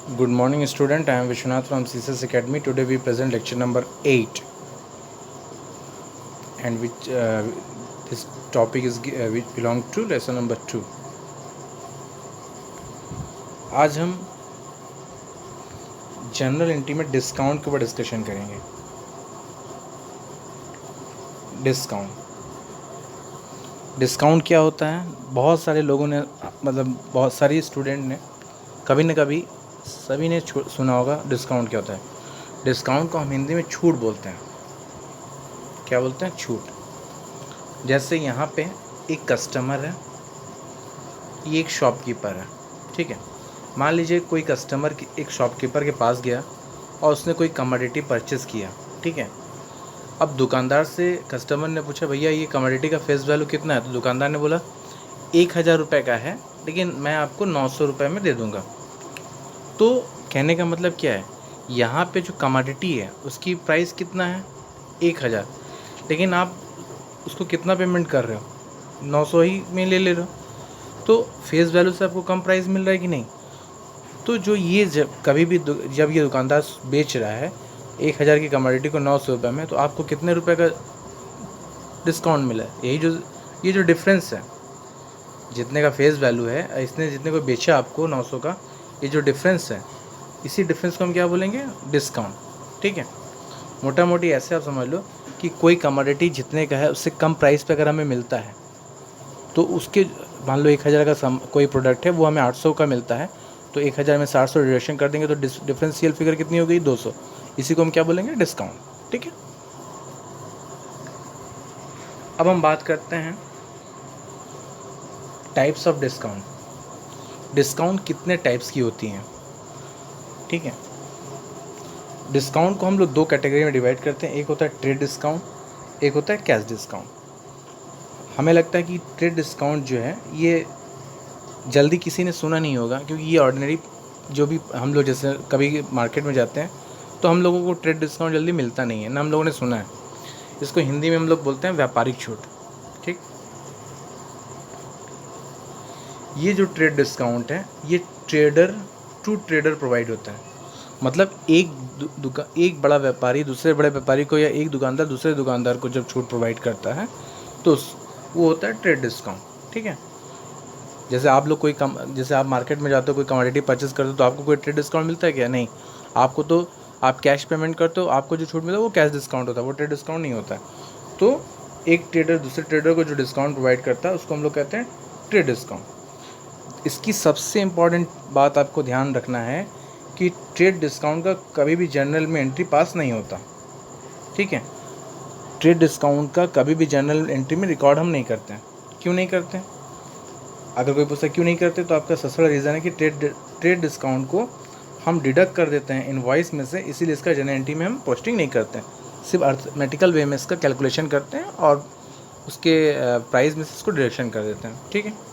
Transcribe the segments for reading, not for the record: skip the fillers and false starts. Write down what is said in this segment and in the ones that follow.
Good morning, student. I am Vishwanath from CSS Academy. Today we present lecture number 8, and this topic is which belong to lesson number 2. आज हम general entry में discount के ऊपर discussion करेंगे। Discount क्या होता है? बहुत सारे लोगों ने बहुत सारी स्टूडेंट ने कभी न कभी सभी ने सुना होगा डिस्काउंट क्या होता है। डिस्काउंट को हम हिंदी में छूट बोलते हैं। क्या बोलते हैं? छूट। जैसे यहाँ पे एक कस्टमर है, ये एक शॉपकीपर है, ठीक है। मान लीजिए कोई कस्टमर एक शॉपकीपर के पास गया और उसने कोई कमोडिटी परचेज़ किया, ठीक है। अब दुकानदार से कस्टमर ने पूछा, भैया ये कमोडिटी का फेस वैल्यू कितना है? तो दुकानदार ने बोला 1000 रुपये का है, लेकिन मैं आपको 900 रुपये में दे दूँगा। तो कहने का मतलब क्या है, यहाँ पे जो कमोडिटी है उसकी प्राइस कितना है? 1000, लेकिन आप उसको कितना पेमेंट कर रहे हो? 900 ही में ले रहे हो। तो फेस वैल्यू से आपको कम प्राइस मिल रहा है कि नहीं? तो जो ये जब ये दुकानदार बेच रहा है 1000 की कमोडिटी को 900 रुपये में, तो आपको कितने रुपए का डिस्काउंट मिला है? ये जो डिफरेंस है, जितने का फेस वैल्यू है, इसने जितने को बेचा आपको 900 का, ये जो डिफरेंस है, इसी डिफरेंस को हम क्या बोलेंगे? डिस्काउंट, ठीक है। मोटा मोटी ऐसे आप समझ लो कि कोई कमोडिटी जितने का है उससे कम प्राइस पे अगर हमें मिलता है, तो उसके मान लो 1000 का कोई प्रोडक्ट है, वो हमें 800 का मिलता है, तो 1000 में 800 डिडक्शन कर देंगे तो डिफरेंशियल फिगर कितनी हो गई? 200। इसी को हम क्या बोलेंगे? डिस्काउंट, ठीक है। अब हम बात करते हैं टाइप्स ऑफ डिस्काउंट। डिस्काउंट कितने टाइप्स की होती हैं, ठीक है। डिस्काउंट को हम लोग दो कैटेगरी में डिवाइड करते हैं। एक होता है ट्रेड डिस्काउंट, एक होता है कैश डिस्काउंट। हमें लगता है कि ट्रेड डिस्काउंट जो है ये जल्दी किसी ने सुना नहीं होगा, क्योंकि ये ऑर्डिनरी जो भी हम लोग जैसे कभी मार्केट में जाते हैं तो हम लोगों को ट्रेड डिस्काउंट जल्दी मिलता नहीं है ना, हम लोगों ने सुना है। इसको हिंदी में हम लोग बोलते हैं व्यापारिक छूट, ठीक। ये जो ट्रेड डिस्काउंट है ये ट्रेडर टू ट्रेडर प्रोवाइड होता है। मतलब एक बड़ा व्यापारी दूसरे बड़े व्यापारी को, या एक दुकानदार दूसरे दुकानदार को जब छूट प्रोवाइड करता है तो वो होता है ट्रेड डिस्काउंट, ठीक है। जैसे आप मार्केट में जाते हो, कोई कमोडिटी परचेस करते हो, तो आपको कोई ट्रेड डिस्काउंट मिलता है क्या? नहीं। आपको तो आप कैश पेमेंट करते हो, आपको जो छूट मिलता है वो कैश डिस्काउंट होता है, वो ट्रेड डिस्काउंट नहीं होता है। तो एक ट्रेडर दूसरे ट्रेडर को जो डिस्काउंट प्रोवाइड करता है उसको हम लोग कहते हैं ट्रेड डिस्काउंट। इसकी सबसे इम्पॉर्टेंट बात आपको ध्यान रखना है कि ट्रेड डिस्काउंट का कभी भी जर्नल में एंट्री पास नहीं होता, ठीक है। ट्रेड डिस्काउंट का कभी भी जर्नल एंट्री में रिकॉर्ड हम नहीं करते हैं। क्यों नहीं करते हैं? अगर कोई पूछता क्यों नहीं करते, तो आपका सबसे बड़ा रीज़न है कि ट्रेड डिस्काउंट को हम डिडक्ट कर देते हैं इनवॉइस में से, इसीलिए इसका जर्नल एंट्री में हम पोस्टिंग नहीं करते हैं। सिर्फ अर्थमेटिकल वे में इसका कैलकुलेशन करते हैं और उसके प्राइस में से इसको डिडक्शन कर देते हैं, ठीक है।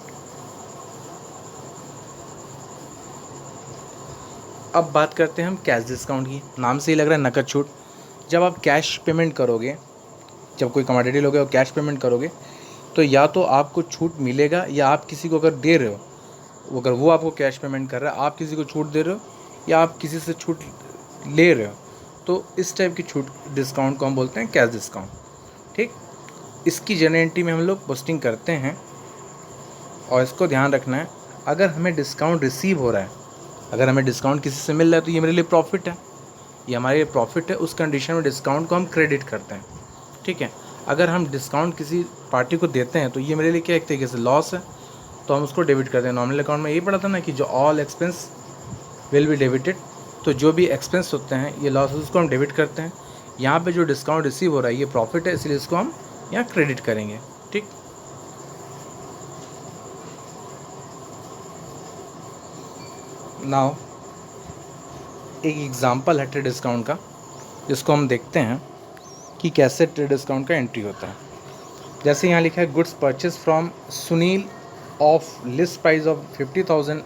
अब बात करते हैं हम कैश डिस्काउंट की। नाम से ही लग रहा है नकद छूट। जब आप कैश पेमेंट करोगे, जब कोई कमोडिटी लोगे और कैश पेमेंट करोगे, तो या तो आपको छूट मिलेगा, या आप किसी को अगर दे रहे हो, अगर वो आपको कैश पेमेंट कर रहा है, आप किसी को छूट दे रहे हो या आप किसी से छूट ले रहे हो, तो इस टाइप की छूट डिस्काउंट को हम बोलते हैं कैश डिस्काउंट, ठीक। इसकी जर्नल एंट्री में हम लोग पोस्टिंग करते हैं। और इसको ध्यान रखना है, अगर हमें डिस्काउंट रिसीव हो रहा है, अगर हमें डिस्काउंट किसी से मिल रहा है, तो ये मेरे लिए प्रॉफिट है, ये हमारे लिए प्रॉफिट है। उस कंडीशन में डिस्काउंट को हम क्रेडिट करते हैं, ठीक है। अगर हम डिस्काउंट किसी पार्टी को देते हैं तो ये मेरे लिए क्या एक तरीके से लॉस है, तो हम उसको डेबिट करते हैं। नॉमिनल अकाउंट में यही पढ़ा था ना कि जो all expense will be debited, तो जो भी एक्सपेंस होते हैं ये लॉसेस को हम डेबिट करते हैं। यहाँ पे जो डिस्काउंट रिसीव हो रहा है ये प्रॉफिट है, इसलिए इसको हम यहाँ क्रेडिट करेंगे, ठीक। नाउ एक एग्जांपल है ट्रेड डिस्काउंट का, जिसको हम देखते हैं कि कैसे ट्रेड डिस्काउंट का एंट्री होता है। जैसे यहाँ लिखा है, goods purchase from Sunil of list price of 50,000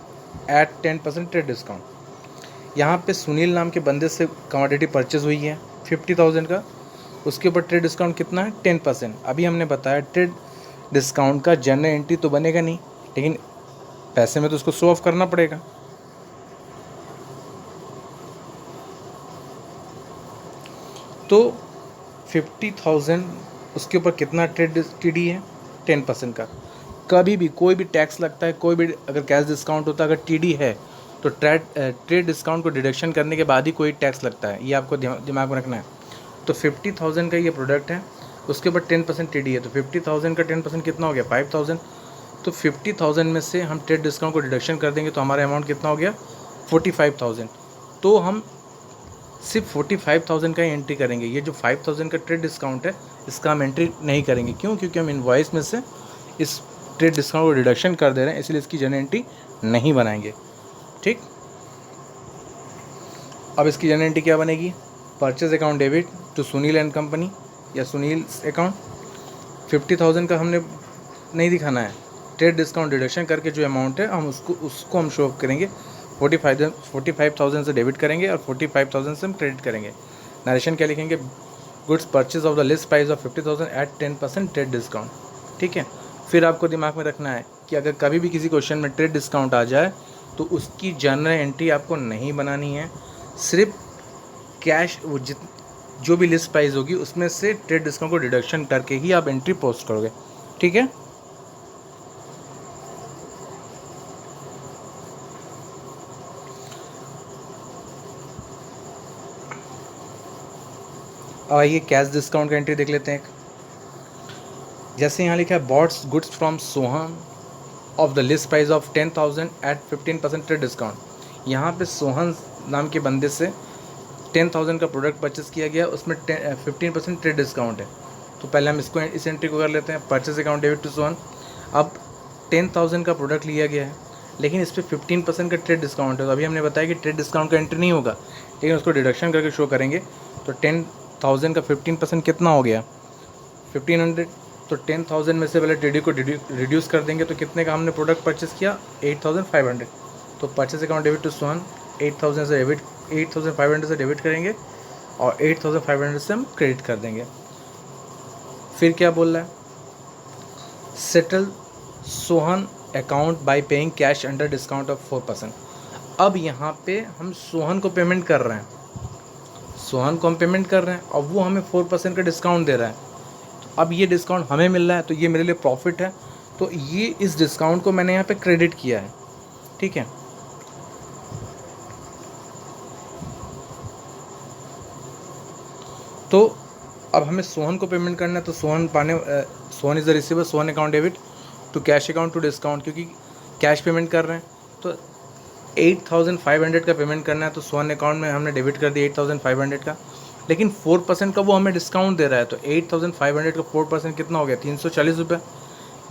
at 10% trade discount. यहाँ पे सुनील नाम के बंदे से कमोडिटी परचेज हुई है 50,000 का, उसके ऊपर ट्रेड डिस्काउंट कितना है? 10%। अभी हमने बताया ट्रेड डिस्काउंट का जर्नल एंट्री तो बनेगा नहीं, लेकिन पैसे में तो उसको शो ऑफ करना पड़ेगा। तो 50,000 उसके ऊपर कितना TD है? 10% का। कभी भी कोई भी टैक्स लगता है, कोई भी अगर कैश डिस्काउंट होता है, अगर TD है तो ट्रेड डिस्काउंट को डिडक्शन करने के बाद ही कोई टैक्स लगता है, ये आपको दिमाग में रखना है। तो 50,000 का ये प्रोडक्ट है, उसके ऊपर 10% TD है, तो 50,000 का 10% कितना हो गया? 5,000। तो 50,000 में से हम ट्रेड डिस्काउंट को डिडक्शन कर देंगे तो हमारा अमाउंट कितना हो गया? 45,000। तो हम सिर्फ 45,000 का ही एंट्री करेंगे। ये जो 5,000 का ट्रेड डिस्काउंट है इसका हम एंट्री नहीं करेंगे। क्यों? क्योंकि हम इनवॉइस में से इस ट्रेड डिस्काउंट को डिडक्शन कर दे रहे हैं, इसलिए इसकी जनरल एंट्री नहीं बनाएंगे। ठीक, अब इसकी जनरल एंट्री क्या बनेगी? Purchase account debit to Sunil and company या सुनील अकाउंट। 50,000 का हमने नहीं दिखाना है, ट्रेड डिस्काउंट डिडक्शन करके जो अमाउंट है हम उसको हम शो करेंगे। 45,000 से डेबिट करेंगे और 45,000 से हम क्रेडिट करेंगे। नरेशन क्या लिखेंगे? Goods purchase of the list price of 50,000 at 10% trade discount. ठीक है, फिर आपको दिमाग में रखना है कि अगर कभी भी किसी क्वेश्चन में ट्रेड डिस्काउंट आ जाए तो उसकी जनरल एंट्री आपको नहीं बनानी है। सिर्फ कैश जो भी लिस्ट प्राइस होगी उसमें से ट्रेड डिस्काउंट को डिडक्शन करके ही आप एंट्री पोस्ट करोगे। ठीक है, अब आइए कैश डिस्काउंट का एंट्री देख लेते हैं। जैसे यहाँ लिखा है bought goods from Sohan of the list price of 10,000 at 15% trade discount. यहाँ पे सोहन नाम के बंदे से 10,000 का प्रोडक्ट परचेस किया गया, उसमें 15% ट्रेड डिस्काउंट है। तो पहले हम इस एंट्री को कर लेते हैं, purchase account debit to Sohan. अब 10,000 का प्रोडक्ट लिया गया है लेकिन इस पर 15% का ट्रेड डिस्काउंट है, तो अभी हमने बताया कि ट्रेड डिस्काउंट का एंट्री नहीं होगा लेकिन उसको डिडक्शन करके शो करेंगे। तो 10,000 का 15% कितना हो गया? 1,500। तो 10,000 में से पहले TD को रिड्यूस कर देंगे तो कितने का हमने प्रोडक्ट परचेस किया? 8,500। तो purchase account debit to Sohan 8,500 से डेबिट करेंगे और 8,500 से हम क्रेडिट कर देंगे। फिर क्या बोल रहा है? Settle Sohan account by paying cash under discount of 4%। अब यहाँ पे हम सोहन को पेमेंट कर रहे हैं, और वो हमें 4% का डिस्काउंट दे रहा है। तो अब ये डिस्काउंट हमें मिल रहा है तो ये मेरे लिए प्रॉफिट है, तो ये इस डिस्काउंट को मैंने यहाँ पे क्रेडिट किया है। ठीक है, तो अब हमें सोहन को पेमेंट करना है, तो Sohan is the receiver, Sohan account debit to cash account to discount, क्योंकि कैश पेमेंट कर रहे हैं। तो 8,500 का पेमेंट करना है, तो सोहन अकाउंट में हमने डेबिट कर दिया 8,500 का, लेकिन 4% का वो हमें डिस्काउंट दे रहा है। तो 8,500 का 4% कितना हो गया? 340 रुपये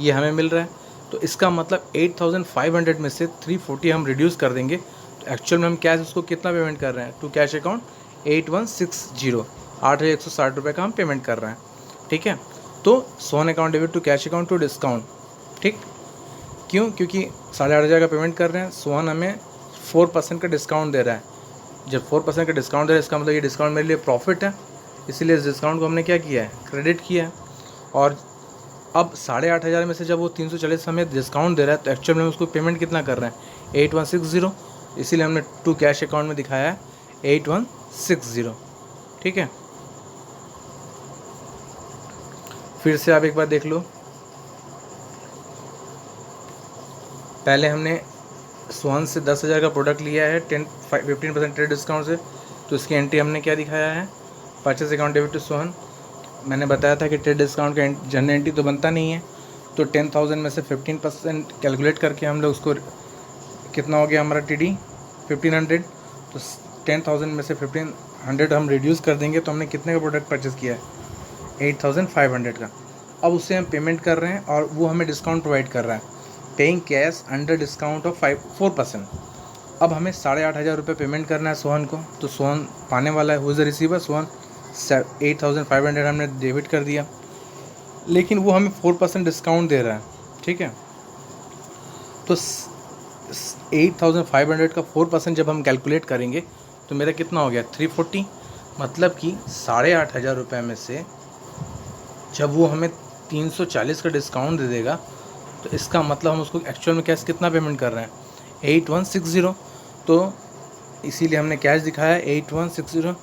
ये हमें मिल रहा है। तो इसका मतलब 8,500 में से 340 हम रिड्यूस कर देंगे, तो एक्चुअल में हम कैश उसको कितना पेमेंट कर रहे हैं? टू कैश अकाउंट 8160, 8,160 रुपये का हम पेमेंट कर रहे हैं। ठीक है, तो Sohan account debit to cash account to discount. ठीक, क्यों? क्योंकि 8,500 का पेमेंट कर रहे हैं, सोहन हमें 4% का डिस्काउंट दे रहा है। जब 4% का डिस्काउंट दे रहा है इसका मतलब ये डिस्काउंट मेरे लिए प्रॉफिट है, इसीलिए इस डिस्काउंट को हमने क्या किया है? क्रेडिट किया है। और अब 8,500 में से जब वो 340 हमें डिस्काउंट दे रहा है तो एक्चुअल में उसको पेमेंट कितना कर रहे हैं? 8160, इसीलिए हमने टू कैश अकाउंट में दिखाया है 8160। ठीक है, फिर से आप एक बार देख लो। पहले हमने सोहन से 10,000 का प्रोडक्ट लिया है 15% ट्रेड डिस्काउंट से, तो इसकी एंट्री हमने क्या दिखाया है? Purchase account debit to Sohan. मैंने बताया था कि ट्रेड डिस्काउंट का जनरल एंट्री तो बनता नहीं है, तो 10,000 में से 15% कैलकुलेट करके हम लोग उसको कितना हो गया हमारा TD? 1,500। तो 10,000 में से 1,500 हम रिड्यूस कर देंगे तो हमने कितने का प्रोडक्ट परचेस किया है? 8,500 का। अब उससे हम पेमेंट कर रहे हैं और वो हमें डिस्काउंट प्रोवाइड कर रहा है, paying cash under discount of 4%। अब हमें 8,500 रुपये पेमेंट करना है सोहन को, तो सोहन पाने वाला है, who is the receiver? Sohan. 8,500 हमने डेबिट कर दिया, लेकिन वो हमें 4% डिस्काउंट दे रहा है। ठीक है, तो 8,500 का 4% जब हम कैलकुलेट करेंगे तो मेरा कितना हो गया? 340। मतलब कि 8,500 रुपये में से जब वो हमें 340 का डिस्काउंट दे देगा तो इसका मतलब हम उसको एक्चुअल में कैश कितना पेमेंट कर रहे हैं? 8160। तो इसीलिए हमने कैश दिखाया 8160।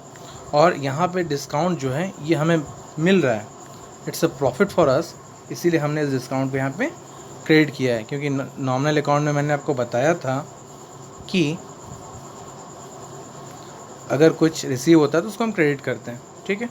और यहाँ पे डिस्काउंट जो है ये हमें मिल रहा है, it's a profit for us, इसीलिए हमने इस डिस्काउंट को यहाँ पे क्रेडिट किया है। क्योंकि नॉमिनल अकाउंट में मैंने आपको बताया था कि अगर कुछ रिसीव होता है तो उसको हम क्रेडिट करते हैं, ठीक है।